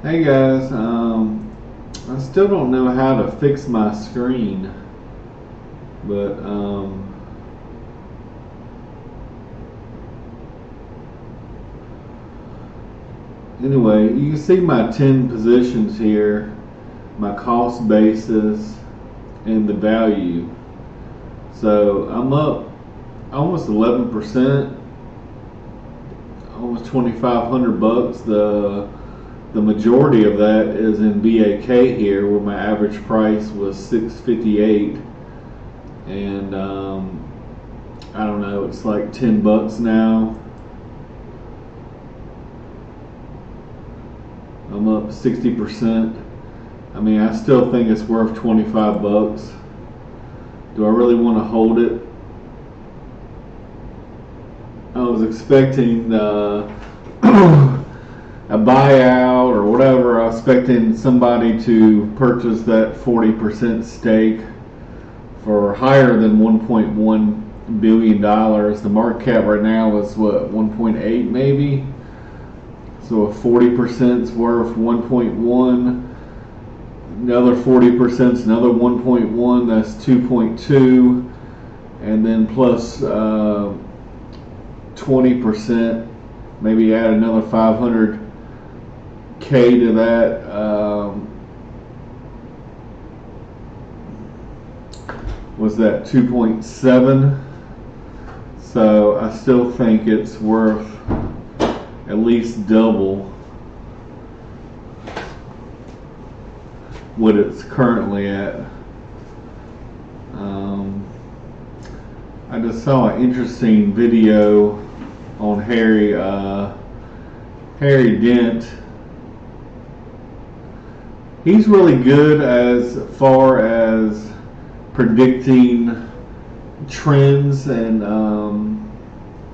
Hey guys, I still don't know how to fix my screen, but anyway, you can see my 10 positions here, my cost basis, and the value. So I'm up almost 11%, almost 2,500 bucks. The majority of that is in BAK here, where my average price was 658, and I don't know, it's like 10 bucks now. I'm up 60%. I mean, I still think it's worth 25 bucks. Do I really want to hold it? I was expecting a buyout or whatever. I was expecting somebody to purchase that 40% stake for higher than $1.1 billion. The market cap right now is what, 1.8 maybe. So if 40% is worth 1.1, another 40% is another 1.1. That's 2.2, and then plus 20%. Maybe add another 500K to that. Was that 2.7? So I still think it's worth at least double what it's currently at. I just saw an interesting video on Harry Dent. He's really good as far as predicting trends, and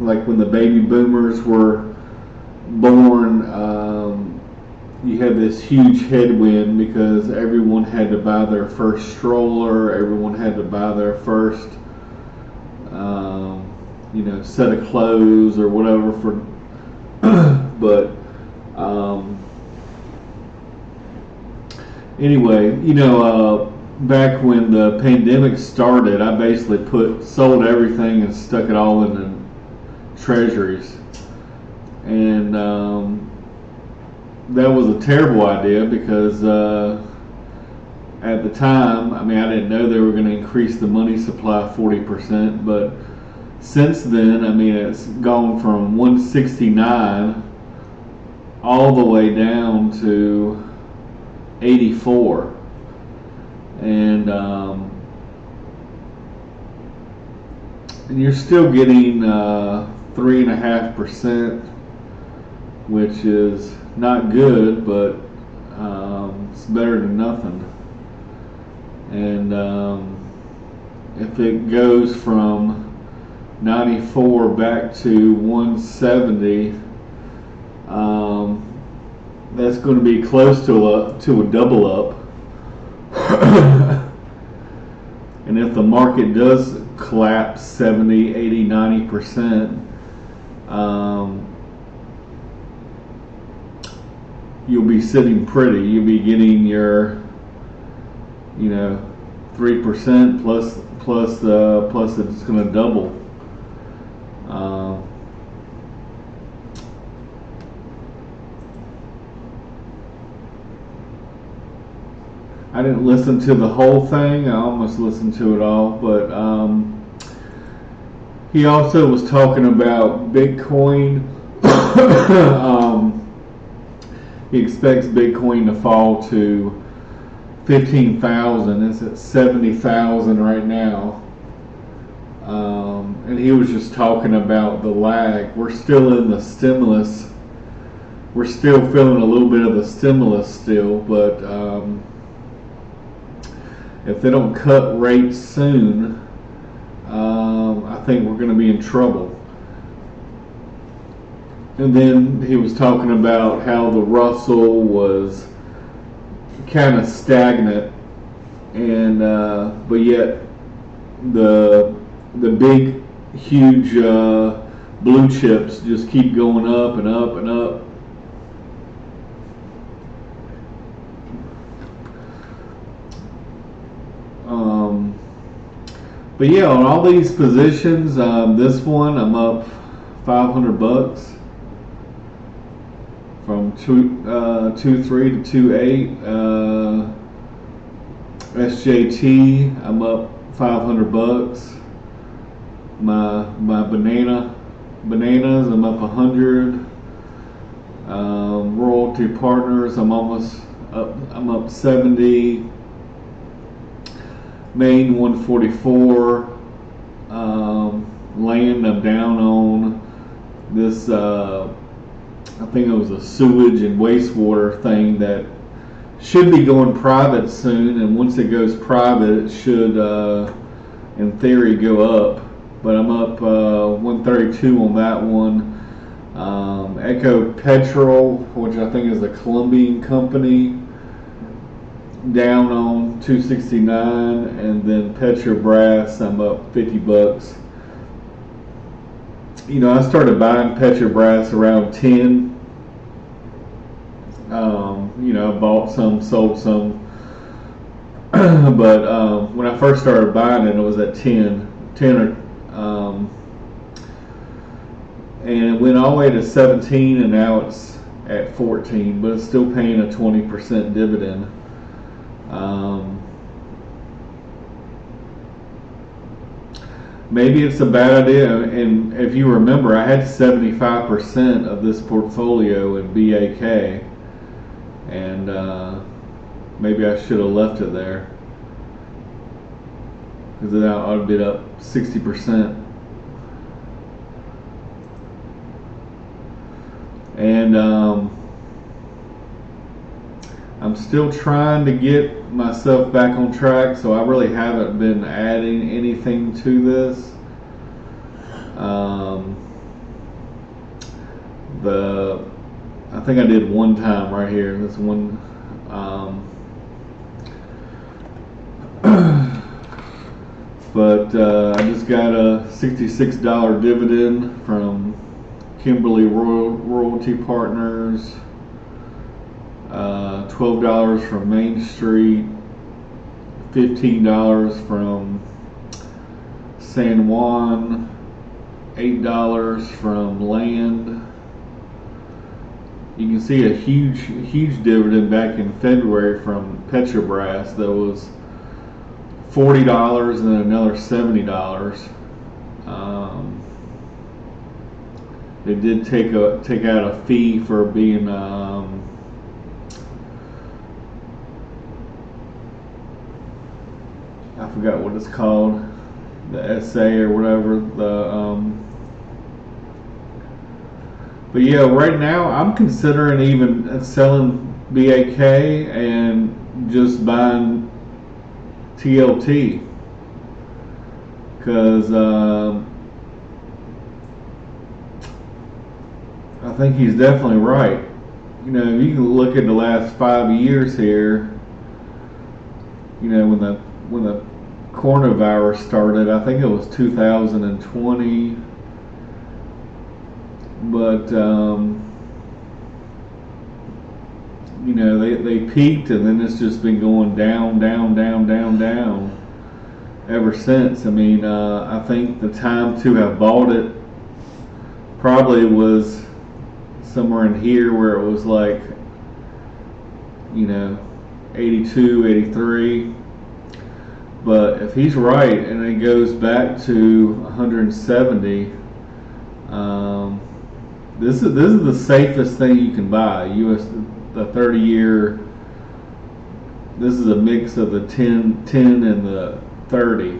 like when the baby boomers were born, you had this huge headwind because everyone had to buy their first stroller, everyone had to buy their first set of clothes or whatever for but anyway, back when the pandemic started, I basically sold everything and stuck it all in the treasuries, and that was a terrible idea because at the time, I mean, I didn't know they were going to increase the money supply 40%, but since then, I mean, it's gone from 169 all the way down to 84, and you're still getting 3.5%, which is not good, but it's better than nothing. And if it goes from 94 back to 170, that's going to be close to a double up. And if the market does collapse 70, 80, 90%, you'll be sitting pretty. You'll be getting your 3% plus it's going to double. I didn't listen to the whole thing. I almost listened to it all, but he also was talking about Bitcoin. He expects Bitcoin to fall to 15,000. It's at 70,000 right now. And he was just talking about the lag. We're still in the stimulus. We're still feeling a little bit of the stimulus still, but if they don't cut rates soon, I think we're going to be in trouble. And then he was talking about how the Russell was kind of stagnant, and but yet the big huge blue chips just keep going up and up and up. But yeah, on all these positions, this one I'm up $500 from 2.3 to 2.8. SJT I'm up $500. My bananas I'm up 100. Royalty Partners I'm almost up. I'm up 70. Maine 144. Land I'm down on. This I think it was a sewage and wastewater thing that should be going private soon, and once it goes private it should in theory go up, but I'm up 132 on that one. Echo Petrol, which I think is a Colombian company, down on 269, and then Petrobras I'm up $50. You know, I started buying Petrobras around 10. You know, I bought some, sold some, but when I first started buying it, it was at 10 or and it went all the way to 17, and now it's at 14, but it's still paying a 20% dividend. Maybe it's a bad idea, and if you remember, I had 75% of this portfolio in BAK, and maybe I should have left it there, because it ought to be up 60%. And I'm still trying to get myself back on track, so I really haven't been adding anything to this. I think I did one time right here. This one, but I just got a $66 dividend from Kimberly Royalty Partners. $12 from Main Street, $15 from San Juan, $8 from Land. You can see a huge dividend back in February from Petrobras that was $40 and then another $70. They did take out a fee for being I forgot what it's called, the SA or whatever. But yeah, right now I'm considering even selling BAK and just buying TLT, because I think he's definitely right. You know, if you can look at the last 5 years here, you know, when the coronavirus started, I think it was 2020, but you know, they peaked, and then it's just been going down ever since. I mean, I think the time to have bought it probably was somewhere in here, where it was like, you know, 82, 83. But if he's right and it goes back to 170, this is the safest thing you can buy. The 30-year. This is a mix of the 10 and the 30.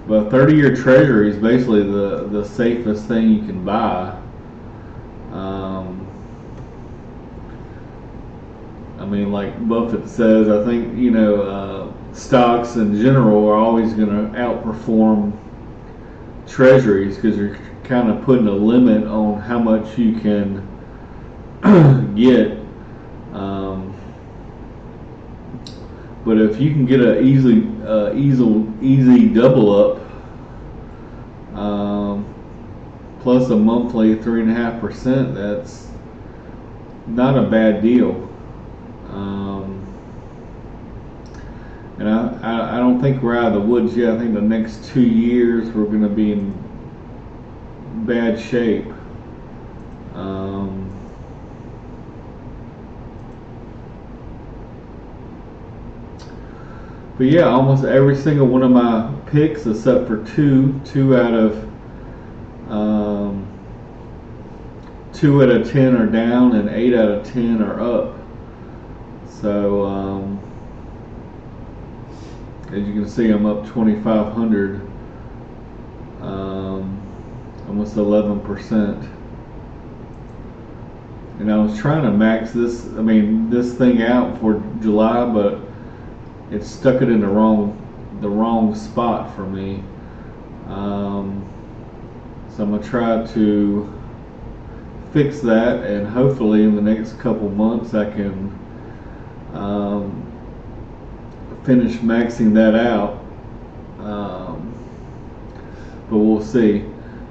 But 30-year Treasury is basically the safest thing you can buy. I mean, like Buffett says, I think, you know, stocks in general are always going to outperform treasuries, because you're kind of putting a limit on how much you can get. But if you can get an easy double up, plus a monthly 3.5%, that's not a bad deal. And I don't think we're out of the woods yet. I think the next 2 years we're going to be in bad shape. But yeah, almost every single one of my picks, except for two out of 10 are down, and 8 out of 10 are up. So as you can see, I'm up 2,500, almost 11%. And I was trying to max this thing out for July, but it stuck it in the wrong spot for me. So I'm gonna try to fix that, and hopefully in the next couple months I can finish maxing that out. But we'll see.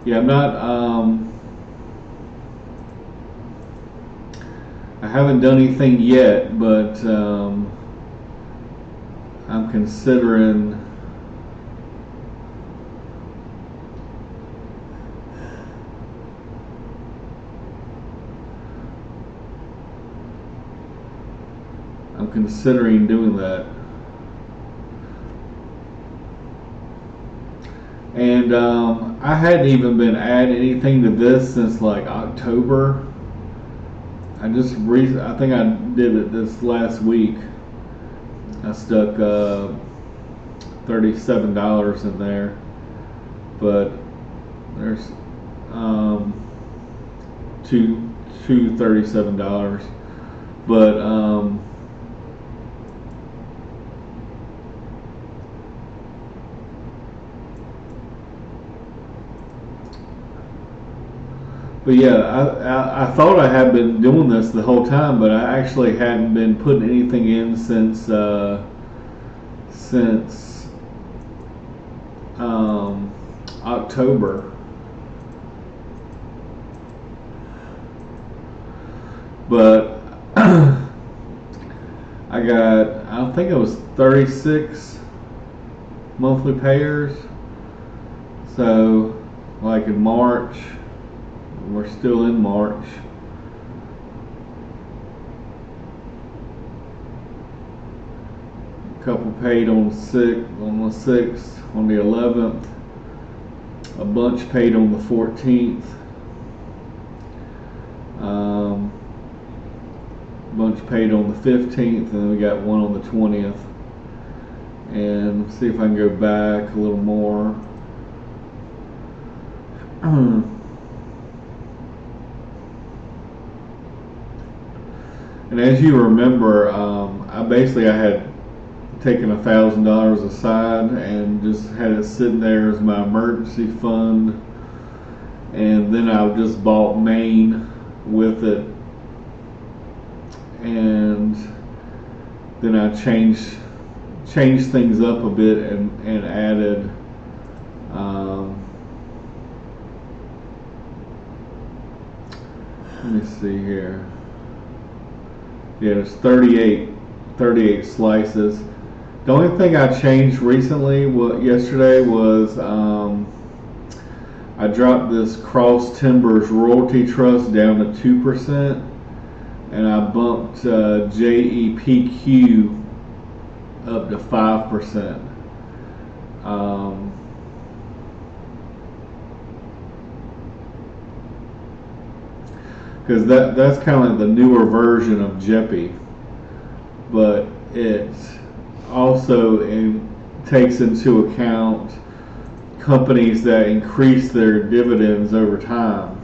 Yeah, I'm not. I haven't done anything yet, but I'm considering. I'm considering doing that. And I hadn't even been adding anything to this since like October. I think I did it this last week. I stuck $37 in there, but there's two $37, but yeah, I thought I had been doing this the whole time, but I actually hadn't been putting anything in since October. But I think it was 36 monthly payers. So, like in March. We're still in March. A couple paid on the 6th, on the 11th. A bunch paid on the 14th. A bunch paid on the 15th, and then we got one on the 20th. And let's see if I can go back a little more. And as you remember, I had taken $1,000 aside and just had it sitting there as my emergency fund, and then I just bought Maine with it, and then I changed things up a bit and added let me see here. Yeah, there's 38 slices. The only thing I changed recently, yesterday, was I dropped this Cross Timbers Royalty Trust down to 2%, and I bumped JEPQ up to 5%. Because that's kind of like the newer version of JEPI, but it also takes into account companies that increase their dividends over time.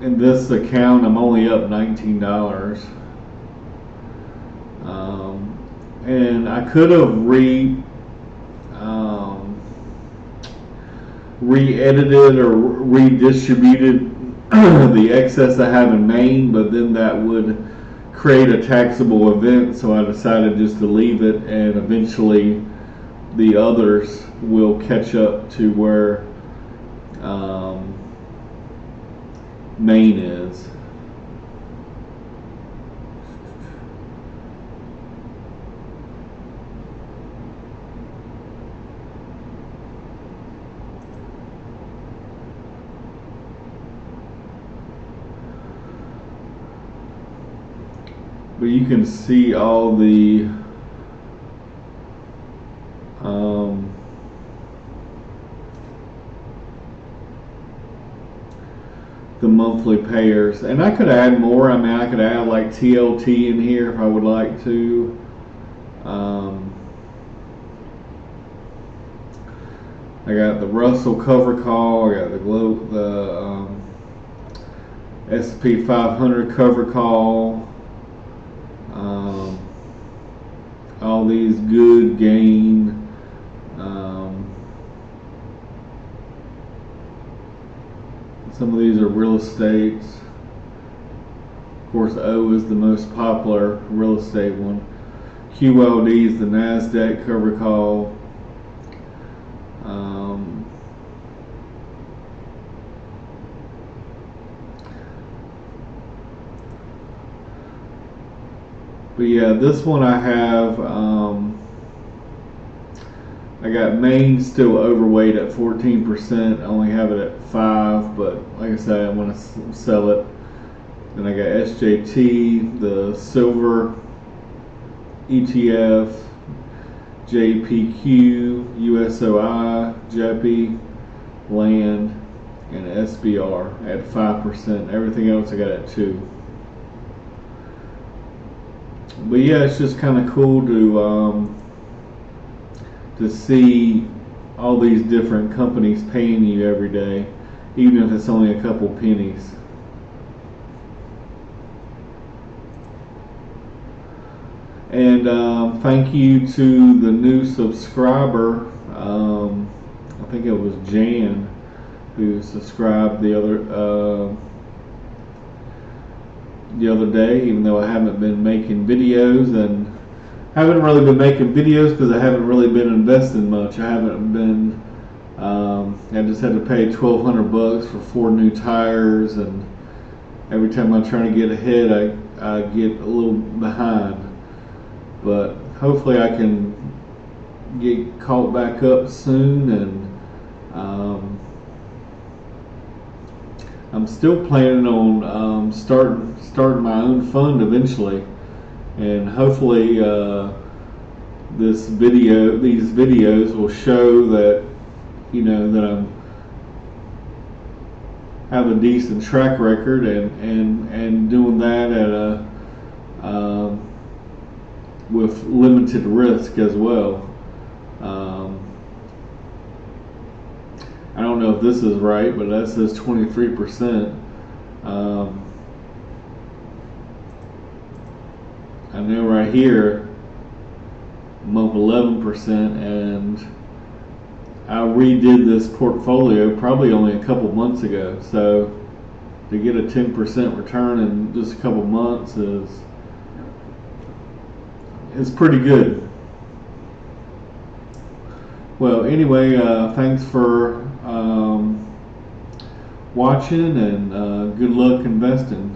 In this account, I'm only up $19, and I could have re-edited or redistributed the excess I have in Maine, but then that would create a taxable event, so I decided just to leave it, and eventually the others will catch up to where Maine is. but you can see all the monthly payers, and I could add more. I mean, I could add like TLT in here if I would like to. I got the Russell cover call. I got the SP 500 cover call. All these good gain. Some of these are real estates. Of course, O is the most popular real estate one. QLD is the NASDAQ cover call. But yeah, this one I have, I got Maine still overweight at 14%. I only have it at 5, but like I said, I'm going to sell it. Then I got SJT, the silver ETF, JPQ, USOI, JEPI, land, and SBR at 5%. Everything else I got at 2. But yeah, it's just kind of cool to see all these different companies paying you every day, even if it's only a couple pennies. And thank you to the new subscriber. I think it was Jan who subscribed the other day, even though I haven't been making videos, and haven't really been making videos because I haven't really been investing much. I haven't been. I just had to pay $1,200 for 4 new tires, and every time I'm trying to get ahead, I get a little behind. But hopefully, I can get caught back up soon, and I'm still planning on starting my own fund eventually, and hopefully these videos will show that that I'm have a decent track record, and doing that at a with limited risk as well. I don't know if this is right, but that says 23%. I know right here I'm up 11%, and I redid this portfolio probably only a couple months ago. So to get a 10% return in just a couple months is pretty good. Well, anyway, thanks for watching, and good luck investing.